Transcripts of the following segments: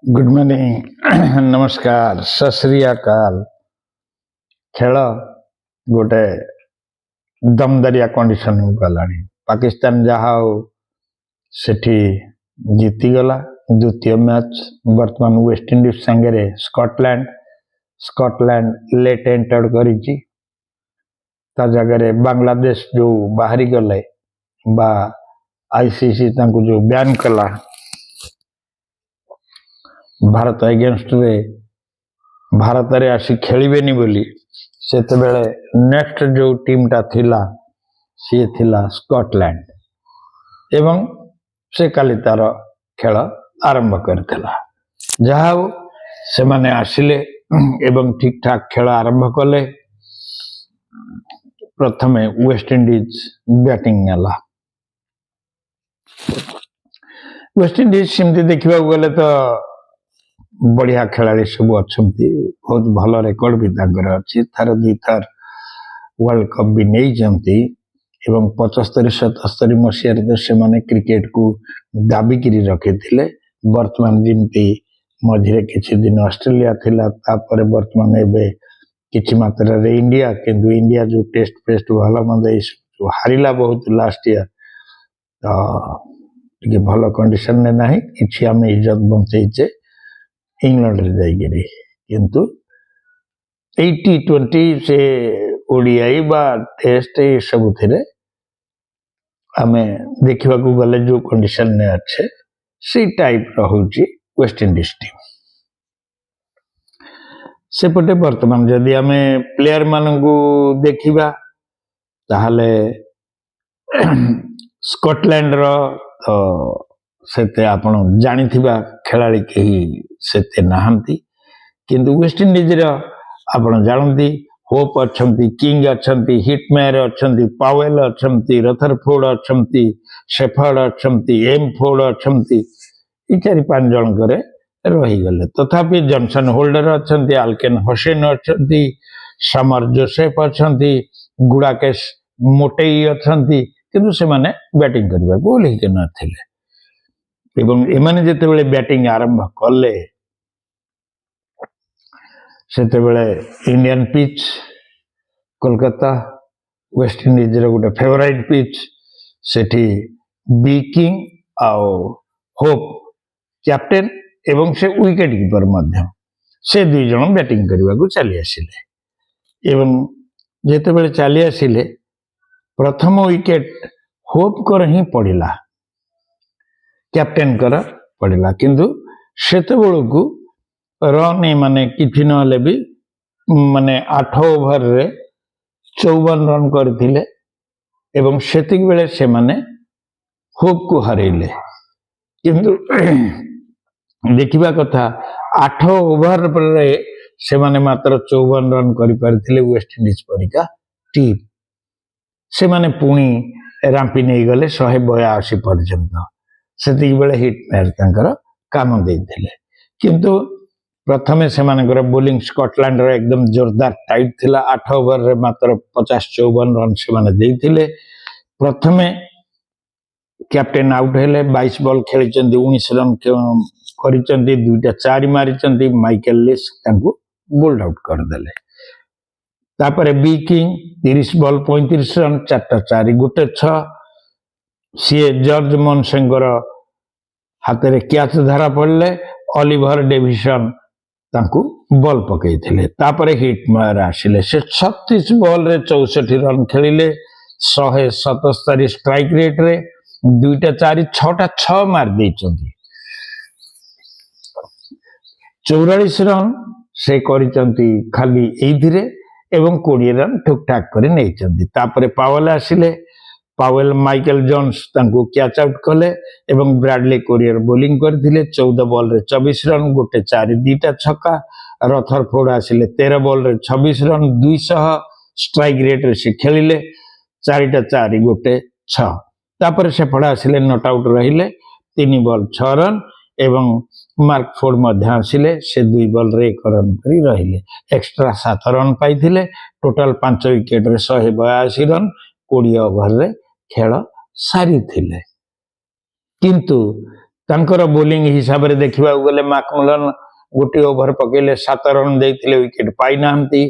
Good morning नमस्कार सत श्री अकाल। खेल गोटे दमदारिया कंडीशन गला पाकिस्तान जहा सेठी जीतीगला द्वितीय मैच। वर्तमान वेस्ट इंडीज सांगे स्कॉटलैंड लेट एंटर करी जगह बांग्लादेश जो बाहरी गले बा आईसीसी जो बैन कला भारत अगेंस्ट रे भारत रे आसी खेलिबेनी बोली सेते बेले नेक्स्ट जो टीम टा थिला सी थिला स्कॉटलैंड एवं से काली तार खेल आरंभ करथिला। जहा से माने आसिले एवं ठीक ठाक खेल आरंभ कले। प्रथमे वेस्ट इंडीज बैटिंग नेला। वेस्ट इंडीज सिमती देखा गले तो बढ़िया खिलाड़ी सब अच्छा, बहुत भल रेकर्ड भी अच्छी। थर दी थर वर्ल्ड कप भी नहीं जाती एवं 75-77 मसीह तो से माने क्रिकेट को दाबिक रखी थे। वर्तमान जमी मझे किसी दिन ऑस्ट्रेलिया थिला तापर वर्तमान एवं किसी मात्रा रे इंडिया किंतु इंडिया जो टेस्ट फेस्ट भल मंद हारिला बहुत लास्ट ईयर तो भल कंडीशन ने ना कि आम इज्जत बंचे इंग्लैंड रे जाइए किंतु 80-20 से ओडीआई बा टेस्ट ये सब थे आम देखा गले जो कंडीशन ने अच्छे सी टाइप रोचे वेस्ट इंडीज टीम। सेपटे वर्तमान जदि आम प्लेयर मानू देखा ताहले स्कॉटलैंड रो तो सेते आपण जानिथिबा खिलाड़ी कहीं सेते नहांती किंतु वेस्ट इंडीज रो आपण जानती होप अच्छी, किंग अच्छी, हिटमैर अच्छी, पावेल अच्छी, रथरफोर्ड अच्छी, शेफर्ड अच्छी, एम फोर्ड अच्छी, ये 4-5 जन करे रहीगले। तथापि जॉनसन होल्डर अच्छी, आल्केन हुसैन अच्छी, समर जोसेफ अच्छी, गुड़ाकेश मोटेई अच्छी किंतु से माने बैटिंग करने को लेके नथिले एवं एमाने जेते बेले बैटिंग आरंभ कले सेते बेले Indian pitch Kolkata West Indies रो गोटे फेवराइट पिच सेठी बी किंग आउ होप कैप्टेन एवं से विकेट कीपर मध्य से 2 जन बैटिंग करने को चली आसिले एवं जेते बेले चली आसिले प्रथम विकेट होप कर ही पड़िला कैप्टेन कर पड़िला किंतु सेते बेलू रन माने किछि नले भी माने 8 ओवर रे 54 रन करथिले एवं सेतिक बेले से माने होप को हरेले किंतु देखिबा कथा 8 ओवर रे से माने मात्र 54 रन करि परथिले वेस्ट इंडीज परिका टीम से माने पुणी रांपी नहीं गले 182 पर्यंत सेतिक बेले हिट मैर तांकर काम देथिले किंतु प्रथमे से मानकर बोलिंग स्कॉटलैंड रो एकदम जोरदार टाइट थिला। 8 ओवर रे मात्र 50-54 रन से माने देथिले। प्रथमे कैप्टेन आउट हेले 22 बॉल खेली 19 रन करिचंदी 2टा 4 मारिचंदी माइकल लिस तांको बोल्ड आउट कर देले। तापरे बी किंग 30 बॉल 35 रन 4टा 4 गोटे 6 सी जॉर्ज मनसेंगर हाथ रे कैच धरा पड़ले ऑलिवर डेविसन तांको बॉल पकई थे तापरे हिट मार आसिले से 36 बॉल रे 64 रन खेलिले 177 स्ट्राइक रेट रे 2टा 4 6टा 6 मार देचंदी 44 रन से करिचंती खाली एथिरे एवं 20 रन ठुक ठाक करे नेचंदी। तापरे पावेल आसिले पावेल माइकल जोन्स तांको कैच आउट कले एवं ब्रैडली कोरियर बोलिंग करथिले 14 बॉल रे 24 रन गोटे 4 2टा छक्का। रथरफोर्ड आसिले 13 बॉल रे 26 रन 200 स्ट्राइक रेट रे से खेलिले 4टा 4 गोटे 6। तापर से पड़ा आसिले नॉट आउट रहिले 3 बॉल 6 रन एवं मार्क फोर्ड मध्य आसिले से 2 बॉल रे 1 रन करी रहिले एक्स्ट्रा 7 रन पाइथिले टोटल 5 विकेट रे 182 रन 20 ओवर रे खेल सारी थिले किंतु तांकर बोलिंग हिसाब रे देखिबा गले मैकमिलन गोटे ओभर पकेले 7 रन देथिले विकेट पाई नांती।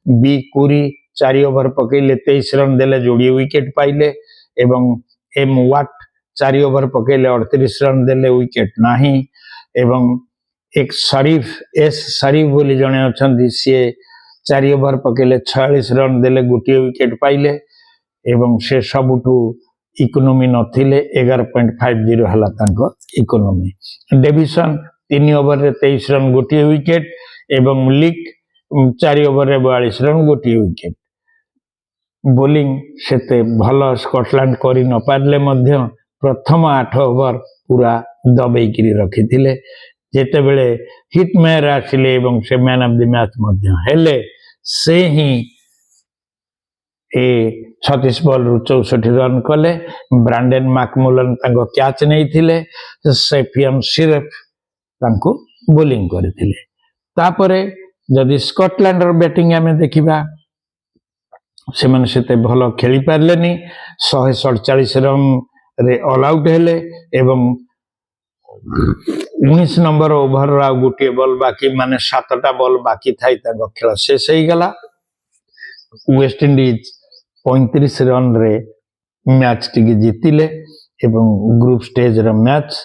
बी कुरी 4 ओभर पकेले 23 रन देले जोड़ी विकेट पाइले एवं एम वाट 4 ओभर पकेले 38 रन देले विकेट नाही एवं एक शरीफ एस शरीफ बोली जने अछंती से 4 ओभर पकेले 46 रन देले गोटे विकेट पाइले एवं से सबुठू इकोनॉमी नथिले 11.50 हला तांको इकोनॉमी। डेविसन 3 ओवर रे 23 रन गोटे विकेट एवं लीक 4 ओवर रे 42 रन गोटे विकेट। बोलिंग सेते भल स्कॉटलैंड करी न पारले मध्य प्रथम 8 ओवर पूरा दबेइकिरी रखिथिले। जेते बेले हिटमैन आसिले एवं से मैन ऑफ द मैच मध्य हेले से ही ए 36 बॉल रु 64 रन कले। ब्रांडन मैकमिलन तांको कैच नहीं थिले। सेफियन सिर्फ तांको बोलिंग करथिले। तापरे जदि स्कॉटलैंड रो बैटिंग हमें देखिबा से माने सेते भलो खेली पारलेनी। 147 रन रे ऑल आउट हेले एवं 19 नंबर ओवर रा गोटे बॉल बाकी माने 7टा बॉल बाकी थाई तांको खेल शेष हो गला। वेस्ट इंडीज 35 रन रे मैच टिके जीतिले एवं ग्रुप स्टेज रो मैच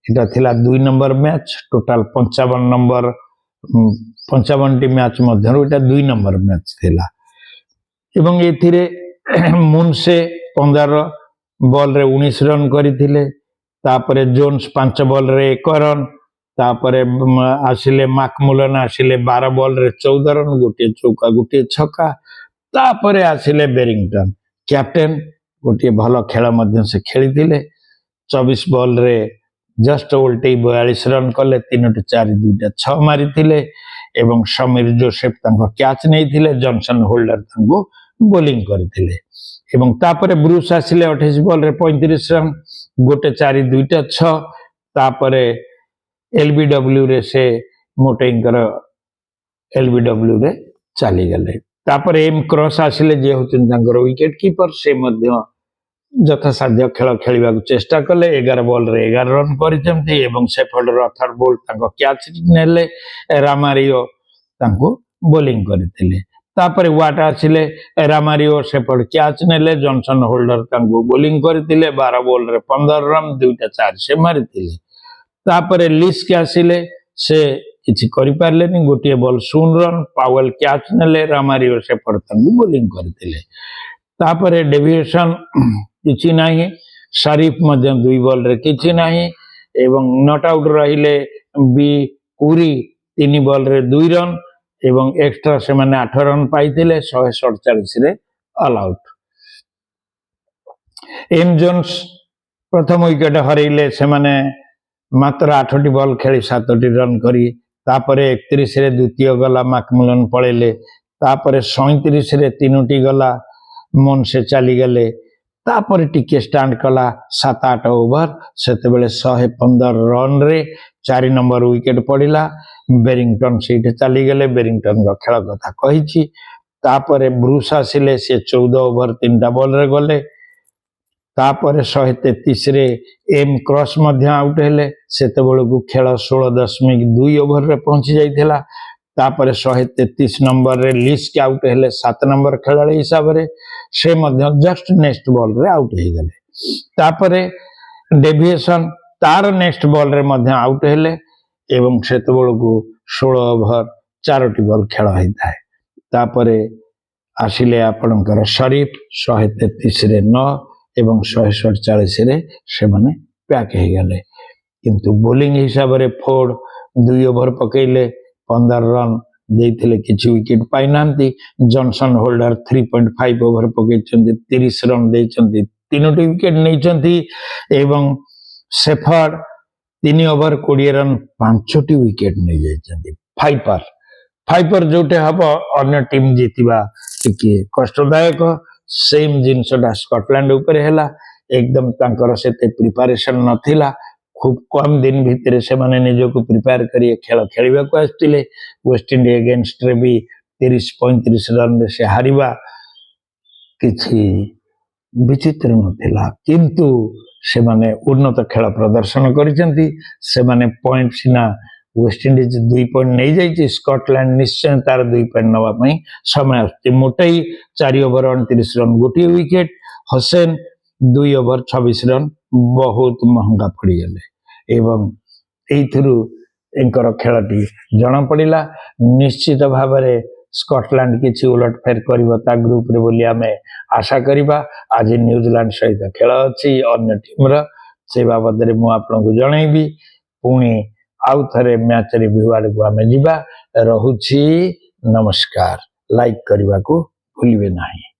एटा थिला 2 नंबर मैच। टोटल 55 नंबर 55 टी मैच मध्यरु एटा 2 नंबर मैच थिला एवं एथिरे मुनसे 15 बॉल रे 19 रन करिथिले। तापरे जोन्स 5 बॉल रे 1 रन। तापरे आसिले मैकमिलन आसिले 12 बॉल रे 14 रन गोटे चौका गोटे छक्का। तापरे आसिले बेरिंगटन कैप्टेन गोटे भलो खेल मध्य से खेलिथिले। 24 बॉल रे जस्ट उल्टे 42 रन कले 3 4 2 6 मारिथिले एवं समीर जोसेफ तांको कैच नहीं थिले। जॉनसन होल्डर तांको बोलिंग करथिले एवं तापरे ब्रूस आसिले 28 बॉल रे 35 रन गोटे 4 2 6। तापरे एलबीडब्ल्यू रे से मोटेंकर एलबीडब्ल्यू रे चली गले। तापरे एम क्रॉस आसिले जे होचन तांकर विकेट कीपर से मध्य यथासाध्य खेल खेलिबा चेष्टा कले। 11 बॉल रे 11 रन करिसेंती एवं शेफर्ड रथर बॉल तांको कैच नेले। रामारियो तांको बोलिंग करथिले। तापरे वाट आसिले रामारियो शेफर्ड कैच नेले। जॉनसन होल्डर तांको बोलिंग करथिले। 12 बॉल रे 15 रन 2 4 से मारिथिले। तापरे लिस्क आसिले से किछि करि पारलेनी गोटे बॉल 0 रन। पावेल कैच नेले। रामारियो शेफर्ड तांको बोलिंग करथिले। तापरे डेविएशन किछि नाही। शरीफ मध्य 2 बॉल रे किछि नाही एवं नॉट आउट रहिले बी कुरी 3 बॉल रे 2 रन एवं एक्स्ट्रा से माने 8 रन पाइथिले। 147 रे ऑल आउट। एम जोन्स प्रथम विकेट हरैले से माने मात्र 8टी बॉल खेली 7टी रन करी। तापरे 31 रे द्वितीय गला मैकमिलन पळेले। तापरे 37 रे 3टी गला मन से चली गले। तापरे टिके स्टैंड कला 7-8 ओवर सेते बेले 115 रन रे 4 नंबर विकेट पड़िला। बेरिंगटन सीट चली गले। बेरिंगटन का खेल कथा कहिछि। तापरे ब्रूस आसिले से 14 ओवर 3टा बॉल रे गले। तापरे 133 रे एम क्रॉस मध्य आउट हेले। सेते बेलकु खेल 16.2 ओवर रे पहुंची जाइथिला। तापरे 133 नंबर रे लिस्क आउट हेले 7 नंबर खेलाड़ी हिसाब रे से मध्य जस्ट नेक्स्ट बॉल रे आउट हे गले। तापरे डेविएशन तार नेक्स्ट बॉल रे मध्य आउट हेले एवं सेते बेलकु 16 ओवर 4टी बॉल खेल होइथाय। तापरे आसिले आपणकर शरीफ 133 रे 9 एवं 147 रे से माने पैक हे गले। किंतु बोलिंग हिसाब रे फोर्ड 2 ओवर पकेले 15 रन देथिले किछि विकेट पाई नांती। जॉनसन होल्डर 3.5 ओवर पकेचंती 30 रन देचंती 3टी विकेट नैचंती एवं शेफर्ड 3 ओवर 20 रन 5टी विकेट नै जायचंती। फाइपर जोटे हबो अन्य टीम जीतिबा टिके कष्टदायक। सेम जिनसटा स्कॉटलैंड ऊपर हैला। एकदम तांकर सेते प्रिपरेशन नथिला। खूब कम दिन भितर से माने निजो को प्रिपेयर करिए खेल खेलिबा को आस्तिले। वेस्ट इंडीज अगेंस्ट रे भी 30-35 रन से हारिबा किछि विचित्र नथिला किंतु से माने उन्नत खेल प्रदर्शन करिसेंती से माने पॉइंट सिना वेस्ट इंडीज 2 पॉइंट नहीं जाइए स्कॉटलैंड निश्चय तार 2 पॉइंट नवा पई समय आछे मोटई 4 ओवर 29 रन गोटे विकेट हसन 2 ओवर 26 रन बहुत महंगा पड़ी गले एवं एथुरु एंकर खेलटी जना पड़िला निश्चित भाव में स्कॉटलैंड किसी उलटफेर कर ग्रुप रे बोली आमे आशा करिबा आज न्यूजीलैंड सहित खेल अच्छी अन्य टीम से बाबद में मुझे आपको जनइबी पुणी आउ थे मैच रिव्यू आड़ को आमे जिबा रहुछि नमस्कार लाइक करने को भूलिए नहीं।